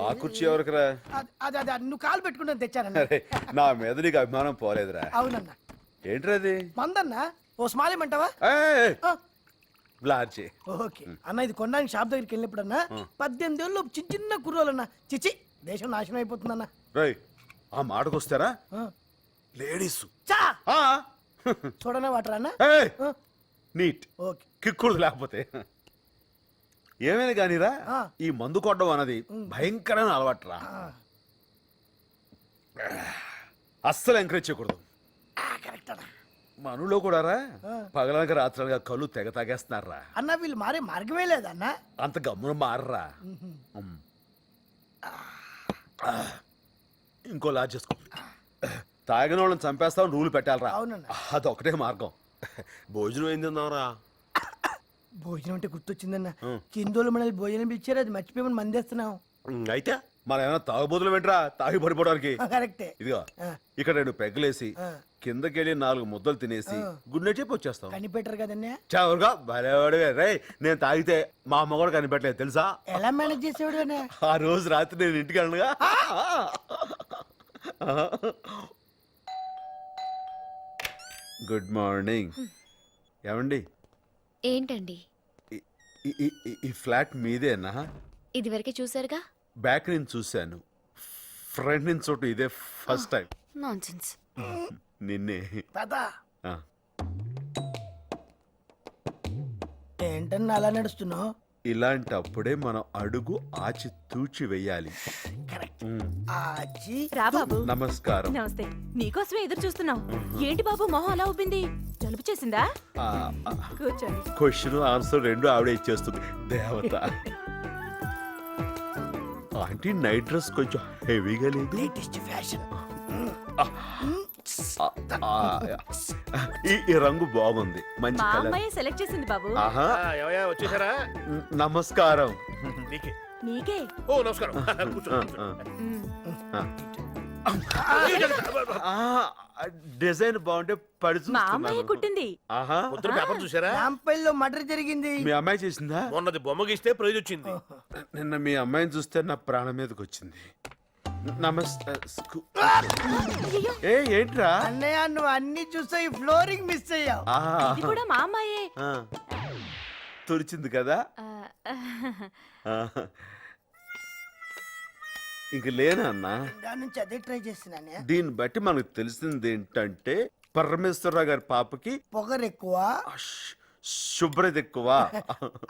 ఆ కుర్చీ ఎవరికిరా? అదే నువ్వు కాలు పెట్టుకుంటాను తెచ్చానన్న. నా మీద నీకు అభిమానం పోలేదురా. అవునన్నా. ఏంట్రా అది? మందన్నా ఓ స్మాలేమంటావా? బ్లార్చి. ఓకే అన్న, ఇది కొనడానికి షాప్ దగ్గరికి వెళ్ళినప్పుడు అన్న 18 ఏళ్ళు చిన్న చిన్న కుర్రోలన్నా చిచి దేశం నాశనం అయిపోతుందన్న. రై ఆ మాటకొస్తారా లేడీస్ చా చూడనే వాటర్ అన్న. నీట్ ఓకే కిక్కుడు లేకపోతే ఏమైనా కానీరా, ఈ మందు కొట్టడం అన్నది భయంకరమైన అలవాటురా. అస్సలు ఎంకరేజ్ చేయకూడదు. కరెక్ట్ అన్న. మనలో కూడా రా పగలనక రాత్రనగా కళ్ళు తెగ తాగేస్తున్నారా అన్న. వీళ్ళు మారే మార్గమే లేదన్న. అంత గమ్మున మారరా. ఇంకో లాజ్ చేసుకో. తాగిన వాళ్ళని చంపేస్తాం రూలు పెట్టాలరా. అదొకటే మార్గం. భోజనం ఏం తిన్నావురా? భోజనం అంటే గుర్తొచ్చిందన్న. కిందోళ్ళు మనల్ని భోజనం ఇచ్చారు, అది మర్చిపోయి మందేస్తున్నాం. అయితే మన ఏమైనా తాగుబోతులు వెంటరా తాగి పడిపోవడానికి. కరెక్టే. ఇదిగో ఇక్కడ 2 పెగ్గలేసి కిందకెళ్ళి 4 ముద్దలు తినేసి గుడ్డ చెప్పి వచ్చేస్తాం. కనిపెట్టరు కదన్నా. చవరుగా భలేవాడివే రే. నేను తాగితే మా అమ్మ కూడా కనిపెట్టలేదు తెలుసా? ఎలా మేనేజ్ చేసేవాడు అన్న? ఆ రోజు రాత్రి నేను ఇంటికి వెళ్ళనుగా. Good morning. ఏమండి? ఏంటండి? ఈ ఫ్లాట్ మీదేనా? ఇదివరకే చూసారుగా. బ్యాక్ నుంచి చూశాను, ఫ్రంట్ నుంచి చోటు ఇదే ఫస్ట్ టైం. నాన్సెన్స్. నిన్నే. ఏంటన్నా అలా నడుస్తున్నావు? ఇలాంటప్పుడే మనం అడుగు ఆచి తూచి వెయ్యాలి. నమస్కారం. నమస్తే. నీకోసమే ఎదురు చూస్తున్నాం. ఏంటి బాబు మొహం అలా ఉబ్బింది? జలుబు చేసిందా? కూర్చోండి. క్వశ్చన్ ఆన్సర్ 2 ఆవిడ ఇచ్చేస్తుంది. దేవత. ఆంటీ నైట్ డ్రెస్ కొంచెం హెవీగా లేదు? Latest fashion. ఈ రంగు బాగుంది, మంచి మా కలర్. అమ్మాయి సెలెక్ట్ చేసింది బాబు. ఆహా. వచ్చేసారా? నమస్కారం. నీకే. ఓ నమస్కారం. డిజైన్ బాగుంటే పడి మా అమ్మాయి చూస్తున్నాను. కుట్టింది. ఆహా. పొద్దున పేపర్ చూసారా? రాంపల్లిలో మర్డర్ జరిగింది. మీ అమ్మాయి చేసిందా? మొన్నది బొమ్మ గీస్తే ప్రైజ్ వచ్చింది. నిన్న మీ అమ్మాయిని చూస్తే నా ప్రాణం మీదకి వచ్చింది. నమస్తే. ఏంట్రా అన్నయ్య, నువ్వు అన్ని చూసా ఈ ఫ్లోరింగ్ మిస్ అయ్యావు. ఇది కూడా మా అమ్మాయే. తుడిచింది కదా. ఇంక లేనా అన్నా? దాని నుంచి అదే ట్రై చేస్తున్నానే. దీన్ని బట్టి మనకు తెలిసింది ఏంటంటే పరమేశ్వరరావు గారి పాపకి పొగరు ఎక్కువ, శుభ్రత ఎక్కువ.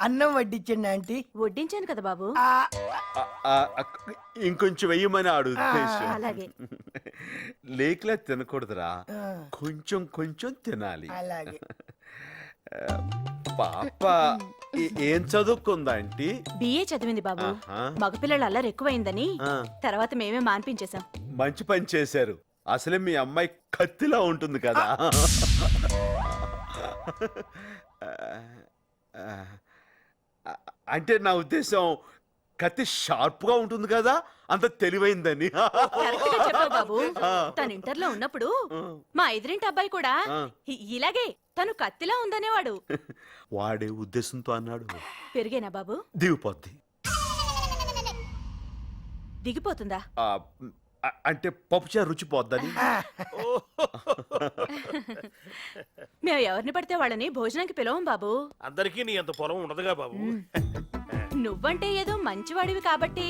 అన్నం వడ్డించండి ఆంటీ. వడ్డించాను కదా బాబు. ఇంకొంచెం వెయ్యమని ఆడు ఉద్దేశం. అలాగే. లేకలే తినకూడదురా, కొంచెం కొంచెం తినాలి. అలాగే. పాప ఏం చదువుకుందా ఆంటీ? బిఏ చదివింది బాబు. మగపిల్లలు అల్లరి ఎక్కువైందని తర్వాత మేమే మాన్పించేశాం. మంచి పని చేశారు. అసలే మీ అమ్మాయి కత్తిలా ఉంటుంది కదా. అంటే నా ఉద్దేశం కత్తి షార్ప్ గా ఉంటుంది కదా, అంత తెలివైందని. కరెక్ట్ గా చెప్పావు బాబు. తను ఇంటర్ లో ఉన్నప్పుడు మా ఎదురింటి అబ్బాయి కూడా ఇలాగే తను కత్తిలా ఉందనేవాడు. వాడే ఉద్దేశంతో అన్నాడు. పెరిగేనా బాబు? దిగిపోద్ది. దిగిపోతుందా? అంటే పప్పుచారు రుచి పోద్దని. మేము ఎవరిని పడితే వాళ్ళని భోజనానికి పిలవం బాబు. అందరికీ నీ అంత పొలం ఉండదుగా బాబు. నువ్వంటే ఏదో మంచివాడివి కాబట్టి.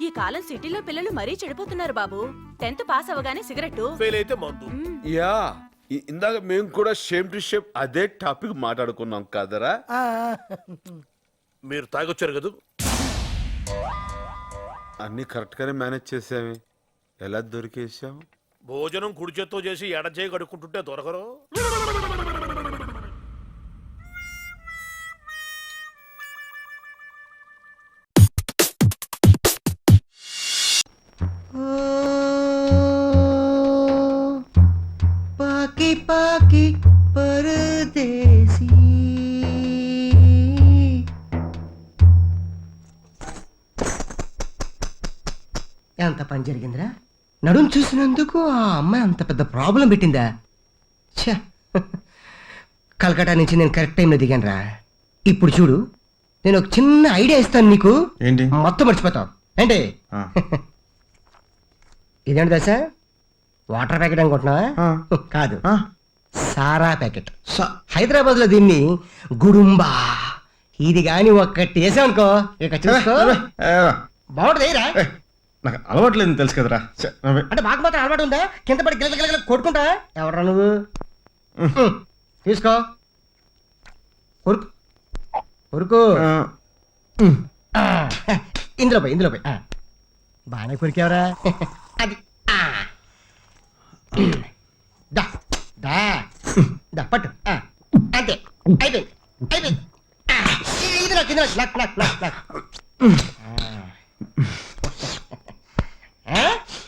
ఈ కాలం సిటీలో పిల్లలు మరీ చెడిపోతున్నారు బాబు. 10th పాస్ అవగానే సిగరెట్, ఫెయిల్ అయితే మందు. యా, ఇందాక మేము కూడా షేమ్ టు షేమ్ అదే టాపిక్ మాట్లాడుకున్నాం కదరా. మీరు తాగొచ్చారు కదా. అన్ని కరెక్ట్ గానే మేనేజ్ చేసామే. ఎలా దొరికేసాం? భోజనం కుడి చేత్తో చేసి ఎడ చేయి కడుక్కుంటుంటే దొరకరు. పాకి పాకి పరదేశీ. ఎంత పని జరిగిందిరా? నడుం చూసినందుకు ఆ అమ్మాయి అంత పెద్ద ప్రాబ్లం పెట్టిందా? ఛ! కలకటా నుంచి నేను కరెక్ట్ టైంలో దిగాను రా. ఇప్పుడు చూడు, నేను ఒక చిన్న ఐడియా ఇస్తాను నీకు, ఏంటి? మొత్తం మర్చిపోతావు ఏంటి? ఆ. ఇదేంటి దశ? వాటర్ ప్యాకెట్ అనుకుంటున్నావా? కాదు, ఆ. సారా ప్యాకెట్. హైదరాబాద్ లో దీన్ని గుడుంబా. ఇది గాని ఒక్కటి వేసామనుకో, ఇక చూసుకో బాగుంటుంది. రా నాకు అలవాట్లేదు తెలుసు కదరా. అంటే మాకు మాత్రం అలవాటు ఉందా? కింద పడి గిలగ గిలగ కొట్టుకుంటా. ఎవరా నువ్వు? తీసుకో, కొరుకు కొరుకు. ఇందులో పోయి, ఇందులో పోయి. బాగానే కొరికేవరా. అది దా దా దా పట్టు. అంతే, అయిపోయింది అయిపోయింది. ఇందులో కింద లక్ లక్ లక్ లక్.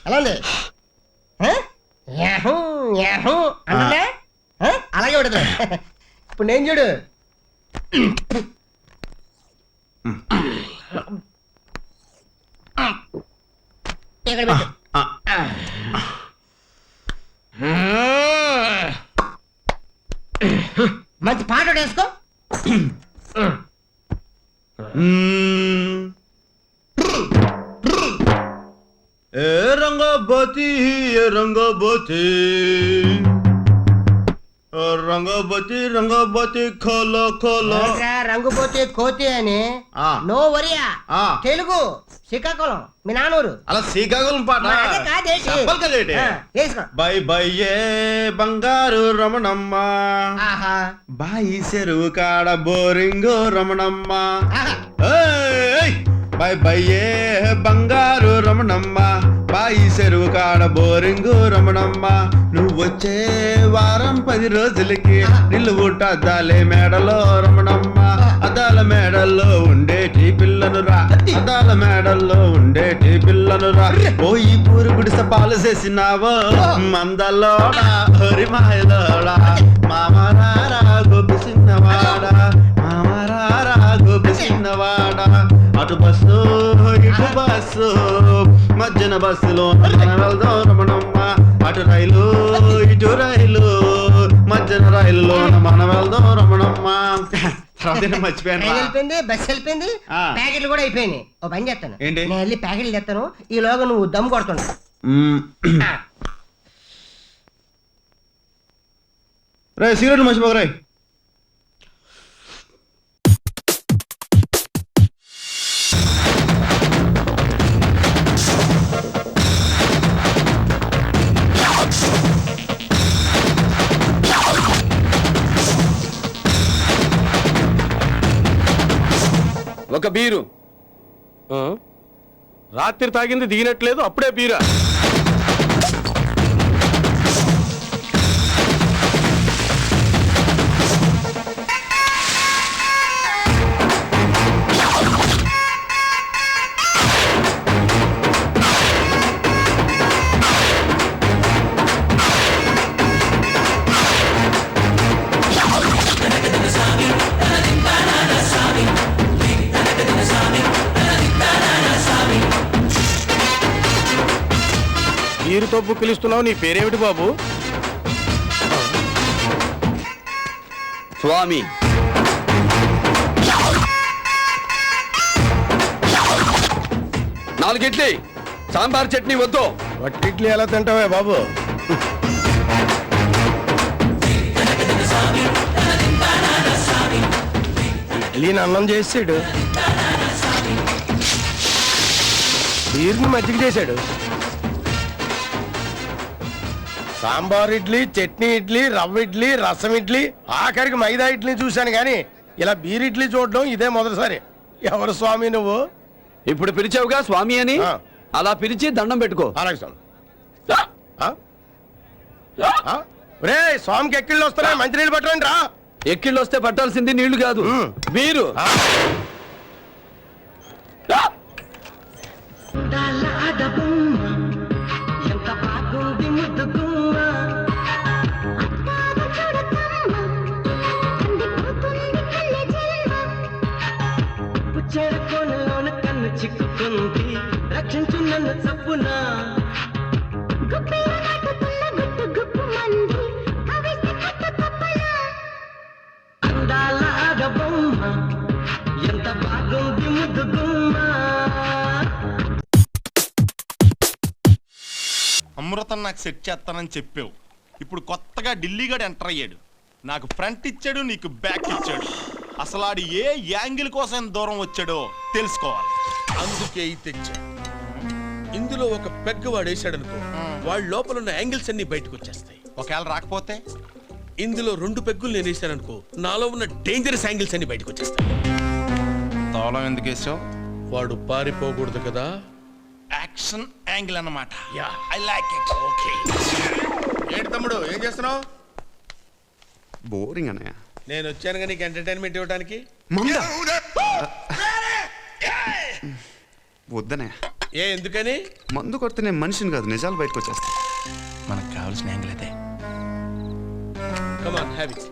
ఎలా ఉంది? యాహూ యాహూ అంటే అలాగే ఉండదు. ఇప్పుడు నేను చూడు, ఇక్కడ పెట్టు. మంచి పాట వేసుకో. ఏ రంగబతి, ఏ రంగబతి, రంగబతి రంగబతి ఖోల ఖోల. రంగు పోతే కోతి అని ఆ. నో వరియా. ఆ. తెలుగు శ్రీకాకుళం మీ నానూరు. అలా శ్రీకాకుళం పాట మరి అదే కాదేటి? చెప్పాలి కదేటి? వేసుకో. బై బై ఏ బంగారు రమణమ్మ, ఆహా బాయి చెరువు కాడ బోరింగు రమణమ్మ. ఆహా. ఏయ్! బై బై ఏ బంగారు రమణమ్మ, బాయి చెరువు కాడ బోరింగు రమణమ్మ. నువ్వు వచ్చే వారం 10 రోజులకి నిలువుట అద్దాలే మేడలో రమణమ్మ. అద్దాల మేడల్లో ఉండేటి పిల్లను రా, అద్దాల మేడల్లో ఉండేటి పిల్లను రా. పోయి పూరు గుడిస పాలు చేసినావో మందలోడా హరి మాయలోడా. మామరారా గోపి చిన్నవాడా, మామరారా గోపి చిన్నవాడా. అటు బస్సు ఇటు బస్సు, మధ్యన బస్సులో వెళ్దాం రమణమ్మ. అటు రైలు ఇటు రైలు, మధ్యన రైలులో మనం వెళ్దాం రమణమ్మ. తర్వాత మర్చిపోయాను. ట్రైన్ వెళ్ళిపోయింది, బస్సు వెళ్ళిపోయింది, ఆ. ప్యాకెట్లు కూడా అయిపోయినాయి. ఓ పని చేస్తాను, ఏంటి? నేను వెళ్ళి ప్యాకెట్లు తెస్తాను, ఈలోగా నువ్వు దమ్ కొడుతుంటా. రే సిగరెట్లు మర్చిపోకరాయ్. ఒక బీరు. రాత్రి తాగింది దిగినట్లేదు, అప్పుడే బీరా. బీరుతో బుక్కిలిస్తున్నావు, నీ పేరేమిటి బాబు? స్వామి. నాలుగు ఇడ్లీ, సాంబార్ చట్నీ వద్దు. వట్టిడ్లీ ఎలా తింటావే బాబు? ఇడ్లీని అన్నం చేసాడు, బీర్ని మజ్జిగ చేశాడు. సాంబార్ ఇడ్లీ, చట్నీ ఇడ్లీ, రవ్వ ఇడ్లీ, రసం ఇడ్లీ, ఆఖరికి మైదా ఇడ్లీ చూశాను కానీ ఇలా బీర్ ఇడ్లీ చూడడం ఇదే మొదటిసారి. ఎవరు స్వామి నువ్వు? ఇప్పుడు పిలిచావుగా స్వామి అని, ఆ. అలా పిలిచి దండం పెట్టుకో. అలాగే స్వామి. రే స్వామికి ఎక్కిళ్ళు వస్తున్నాయి, మంచినీళ్ళు పట్టరండి రా. ఎక్కిళ్ళు వస్తే పట్టాల్సింది నీళ్లు కాదు, బీరు. కన్ను చిక్కుకుంది, రక్షించు నన్ను చప్పునా. అమృతం నాకు సెట్ చేస్తానని చెప్పావు. ఇప్పుడు కొత్తగా ఢిల్లీగాడు ఎంటర్ అయ్యాడు. నాకు ఫ్రంట్ ఇచ్చాడు, నీకు బ్యాక్ ఇచ్చాడు. అసలు ఆడు ఏ యాంగిల్ కోసం దూరం వచ్చాడో తెలుసుకోవాలి. అందుకే ఈ తెచ్చా. ఇందులో ఒక పెగ్గ వాడు వేసాడనుకో, వాడి లోపల ఉన్న యాంగిల్స్ అన్ని బయటకు వచ్చేస్తాయి. ఒకవేళ రాకపోతే ఇందులో 2 పెగ్గులు నేను వేసాననుకో, నాలో ఉన్న డేంజరస్ యాంగిల్స్ అన్ని బయటకు వచ్చేస్తాయి. తాళం ఎందుకు వేసావు? వాడు పారిపోకూడదు కదా. యాక్షన్ యాంగిల్ అన్నమాట. Yeah, I like it. Okay. ఏంటి తమ్ముడు, ఏం చేస్తున్నావు? బోరింగ్ అన్నయ్య. నేను వచ్చాను నీకు ఎంటర్టైన్మెంట్ ఇవ్వడానికి. మంద వద్దనయ్య. ఎందుకని? మందు కొడితే నేను మనిషిని కాదు, నిజాలు బయటకు వచ్చేస్తాయి. మనకు కావాల్సిన యాంగిల్ అదే. Come on, have it.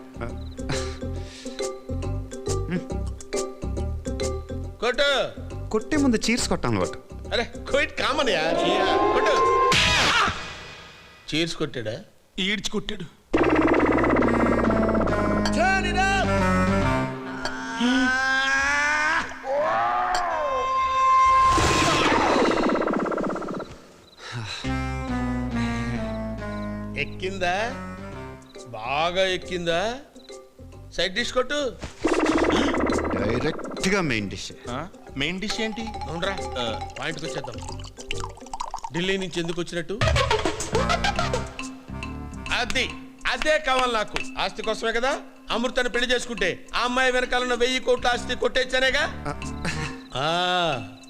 కొట్టు. కొట్టే ముందు చీర్స్ కొట్టాను అలవాటు. అరే క్విట్ కామన్ యా. కొట్టు. చీర్స్ కొట్టాడా? ఈడ్చి కొట్టాడు. ఎక్కిందా? బాగా ఎక్కిందా? సైడ్ డిష్ కొట్టు. డైరెక్ట్ గా మెయిన్ డిష్. మెయిన్ డిష్ ఏంటి? అవునరా, పాయింట్కి వచ్చేద్దాం. ఢిల్లీ నుంచి ఎందుకు వచ్చినట్టు? అది అదే కావాలి నాకు. ఆస్తి కోసమే కదా. అమృతాన్ని పెళ్లి చేసుకుంటే ఆ అమ్మాయి వెనకాలన్న 1000 కోట్ల ఆస్తి కొట్టేచ్చానేగా.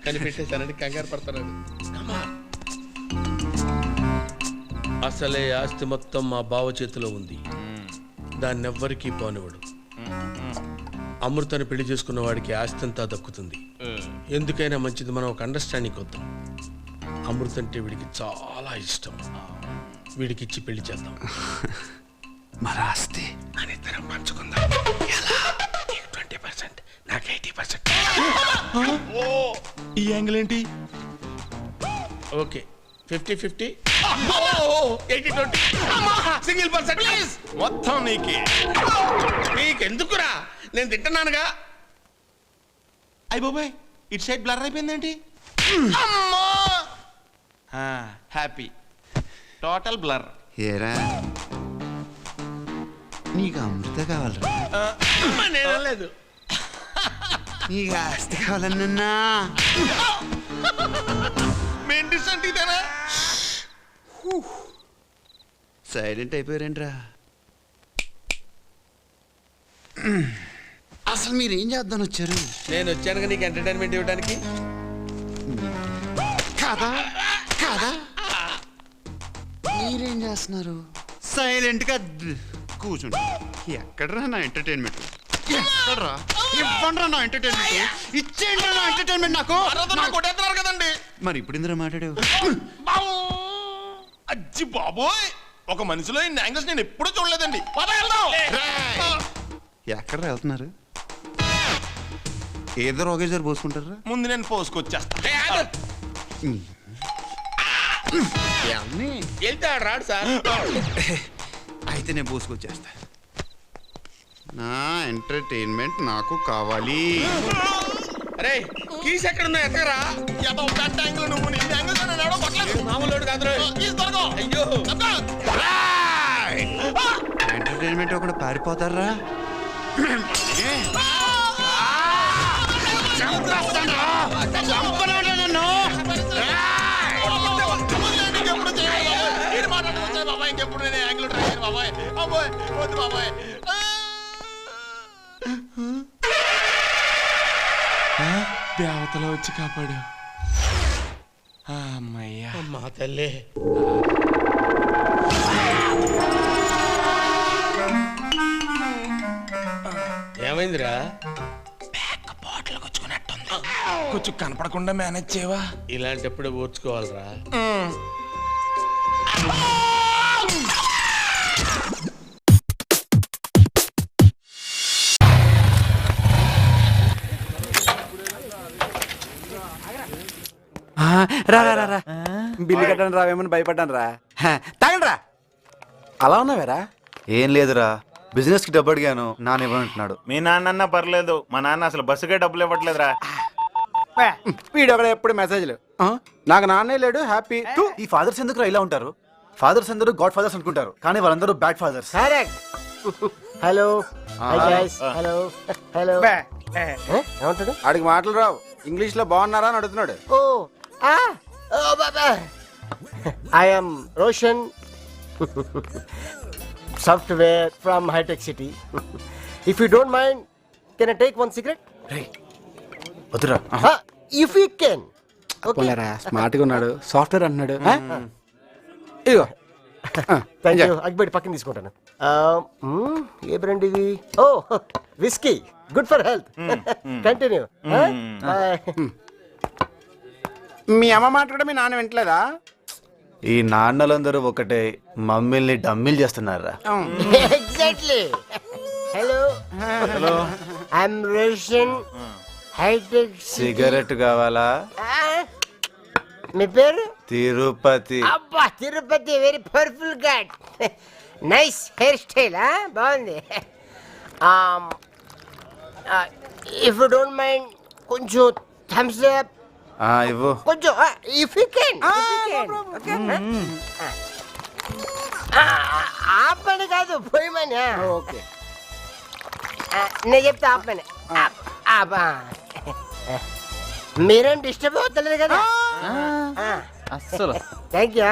కనిపెట్టేశానని కంగారు పడతాను. అసలే ఆస్తి మొత్తం మా బావ చేతిలో ఉంది. దాన్ని ఎవ్వరికీ పోనివాడు. అమృతాన్ని పెళ్లి చేసుకున్న వాడికి ఆస్తి అంతా దక్కుతుంది. ఎందుకైనా మంచిది మనం ఒక అండర్స్టాండింగ్ వద్దాం. అమృత అంటే వీడికి చాలా ఇష్టం. వీడికి ఇచ్చి పెళ్లి చేద్దాం. మరి ఆస్తి అని ఇద్దరం పంచుకుందాం. ఎలా? 20%, నాకు 80%. ఈ యాంగిల్ ఏంటి? ఓకే, 50-50. 80-20. Single percent please. మొత్తం నీకే. నీకెందుకురా, నేను తింటున్నానుగా. అయ్య బాబాయ్, ఇటు సైడ్ బ్లర్ అయిపోయిందేంటి? హ్యాపీ. Total blur. ఏరా నీకు అమృత కావాలరా? నేను లేదు. నీకు ఆస్తి కావాలన్నా? మెయిన్ డిష్ అంటే ఇదేనా? సైలెంట్ అయిపోయారేంట్రా? అసలు మీరేం చేద్దాం వచ్చారు? నేను వచ్చాను నీకు ఎంటర్టైన్మెంట్ ఇవ్వడానికి. కాదా కాదా? మీరేం చేస్తున్నారు? సైలెంట్ గా కూర్చుంటా. ఎక్కడరా నా ఎంటర్టైన్మెంట్? ఎక్కడరా? ఇవ్వండిరా నా ఎంటర్టైన్మెంట్. ఇచ్చేయండి నా ఎంటర్టైన్మెంట్ నాకు. కొట్టేస్తున్నారు కదండి. మరి ఇప్పుడు ఇందులో మాట్లాడావు? అజ్జి బాబోయ్, ఒక మనిషిలో ఇన్ని యాంగిల్స్ నేను ఎప్పుడూ చూడలేదండి. ఎక్కడ వెళ్తున్నారు? ఏదో ఒకేసారి పోసుకుంటారా? ముందు నేను పోసుకొచ్చేస్తా. వెళ్తాడు రాడు సార్. అయితే నేను పోసుకొచ్చేస్తా. నా ఎంటర్టైన్మెంట్ నాకు కావాలి. అరే కీస్ ఎక్కడ ఉన్నాయి? ఎక్కరా? మామూలు కాదు. అయ్యో, ఎంటర్టైన్మెంట్ ఒకటి పారిపోతారా? ఇంకెప్పుడు నేను యాంగిల్ ట్రై చేయను బాబాయ్. అబ్బాయ్ వద్దు బాబాయ్. దేవతలో వచ్చి కాపాడు. అమ్మయ్యా. అమ్మా తల్లి. ఏమైందిరా? బాటిల్ గుచ్చుకున్నట్టుంది. కొంచెం కనపడకుండా మేనేజ్ చేయవా? ఇలాంటప్పుడు ఓర్చుకోవాలరా. రా రా రా రా. బిల్లు కట్టని రావేమని భయపడ్డాను రా. తాగండి రా. అలా ఉన్నావేరా? ఏం లేదురా, బిజినెస్ కి డబ్బు అడిగాను, నాన్న ఇవ్వనంటున్నాడు. మీ నాన్న పర్లేదు, మా నాన్న అసలు బస్సుకే డబ్బులు ఇవ్వట్లేదురా. వీడు ఒకడ ఎప్పుడు మెసేజ్లు. నాకు నాన్నే లేడు, హ్యాపీ. ఈ ఫాదర్స్ ఎందుకు ఇలా ఉంటారు? ఫాదర్స్ అందరూ గాడ్ ఫాదర్స్ అనుకుంటారు కానీ వాళ్ళందరూ bad fathers. Correct. Hello hi guys. Hello hello ఏమంటాడు? ఆడికి మాటలు రావు, ఇంగ్లీష్ లో బాగున్నారా అని అడుగుతున్నాడు. ఓ ఓ బాబా, I am Roshan, software from hitech city. If you don't mind can I take one cigarette? వద్దురా. If you can. పోలేరా, స్మార్ట్ గా ఉన్నాడు, సాఫ్ట్వేర్ అంటున్నాడు. ఇదిగో థ్యాంక్ యూ. అగ్గిపెట్టి పక్కన తీసుకుంటాను. ఏ బ్రాండ్ ఇది? ఓ whisky, good for health. Continue. మీ అమ్మ మాట కూడా మీ నాన్న వింటలేదా? ఈ నాన్నలందరూ ఒకటే మమ్మల్ని డమ్మిల్ చేస్తున్నారా? Exactly. Hello hello, I'm Roshan, hitech cigarette కావాలా? మీ పేరు? తిరుపతి. అబ్బా Tirupati, very powerful god. Nice hair style, బాగుంది. ఇఫ్ యూ డోంట్ మైండ్ కొంచెం థమ్స్ అప్ ఇవ్వు. కొంచెం. If you can. ఆపని కాదు, పోయమని. ఓకే, నేను చెప్తా ఆపని. మీరేం డిస్టర్బ్ అవుతలేదు కదా? అస్సలు thank you.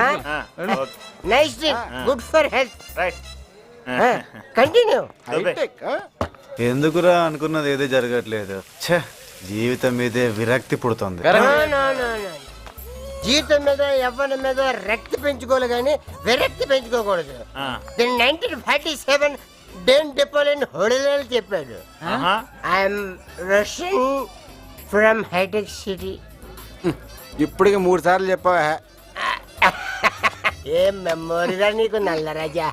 Nice drink, good for health. Continue. Hitech. ఎందుకురా అనుకున్నది ఏదో జరగట్లేదు. ఛే, జీవితం మీదే విరక్తి పుడుతుంది. జీవితం మీద యవ్వనం మీద రక్తి పెంచుకోవాలి కానీ విరక్తి పెంచుకోకూడదు. 1947 డేన్ నెపోలియన్ హోడల్ చెప్పాడు. I'm Roshan from hitech City. ఇప్పటికి 3 సార్లు చెప్పావా? ఏం మెమోరీరా నీకు నల్ల రాజా.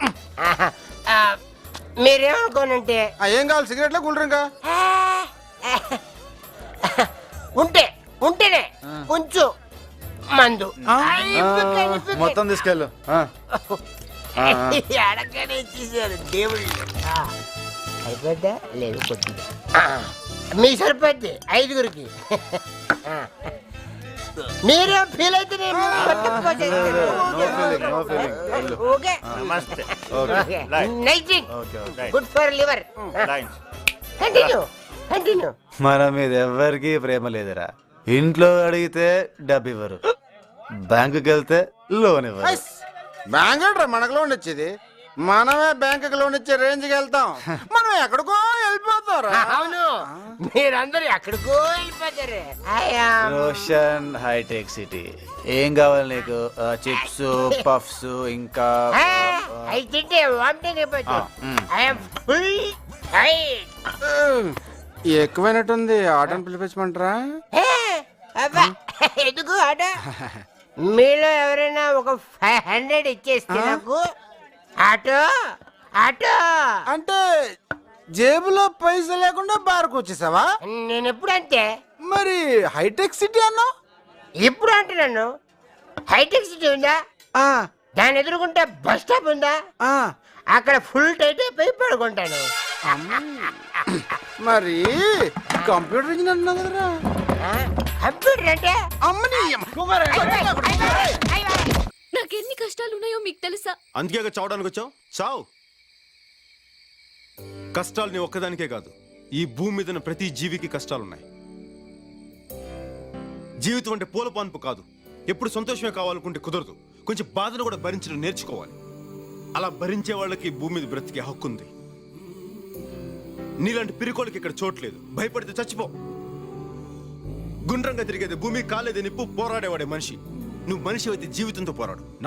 మీరేమనుకోనంటే ఏం కావాలి, సిగరెట్లా కూల్ డ్రింకా? ఉంటేనే కొంచెం మందు. మొత్తం తీసుకెళ్ళు. అడగనే ఇచ్చేసారు దేవుళ్ళు. అయిపోద్దా? లేదు కొద్దిగా. మీ సరిపోద్ది 5గురికి. మీరే ఫీల్ అయితే ఓకే. నమస్తే. Night good for liver. Continue continue. మన మీద ఎవ్వరికి ప్రేమ లేదురా. ఇంట్లో అడిగితే డబ్బు ఇవ్వరు, బ్యాంకుకి వెళ్తే లోన్ ఇవ్వరు. బ్యాంక్ మనకు లోన్ ఇచ్చేది, మనమే బ్యాంక్ లోన్ ఇచ్చే రేంజ్కి వెళ్తాం. మనం ఎక్కడికో వెళ్ళిపోతారు. అవును, మీరందరూ ఎక్కడికో వెళ్ళిపోతారు. రోషన్ హైటెక్ సిటీ. ఏం కావాలి నీకు? చిప్స్, పఫ్స్, ఇంకా అవి తింటే వామిటింగ్ అయిపోతుంది. I'm full tight. ఎక్కువైనట్టుంది, ఆటోని పిలిపించమంటారా? ఎందుకు ఆటో? మీలో ఎవరైనా ఒక 500 ఇచ్చేస్తే నాకు ఆటో. ఆటో అంటే జేబులో పైసలు లేకుండా బార్కు వచ్చేసావా? నేను ఎప్పుడు అంతే. మరి హైటెక్ సిటీ అన్నా? ఇప్పుడు అంటున్నాను. హైటెక్ సిటీ ఉందా? దాని ఎదురుకుంటే బస్ స్టాప్ ఉందా? అక్కడ ఫుల్ టైట్ అయిపోయి పడుకుంటాను. మరి కంప్యూటర్ ఇంజనీర్ అన్నావు కదరా? కంప్యూటర్ అంటే అమ్మని నాకెన్ని కష్టాలు ఉన్నాయో మీకు తెలుసా? అందుకే చావడానికి వచ్చావు, చావు. కష్టాలు నీ ఒక్కదానికే కాదు, ఈ భూమి మీద ఉన్న ప్రతి జీవికి కష్టాలున్నాయి. జీవితం అంటే పూల పాన్పు కాదు. ఎప్పుడు సంతోషమే కావాలనుకుంటే కుదరదు. కొంచెం బాధను కూడా భరించడం నేర్చుకోవాలి. అలా భరించే వాళ్ళకి భూమి మీద బ్రతికే హక్కు ఉంది. నీలాంటి పిరికోళ్ళకి ఇక్కడ చోట్లేదు. భయపడితే చచ్చిపో. గుండ్రంగా తిరిగేది భూమి, కాలేది నిప్పు, పోరాడేవాడే మనిషి. నువ్వు మనిషి అయితే జీవితంతో పోరాడు.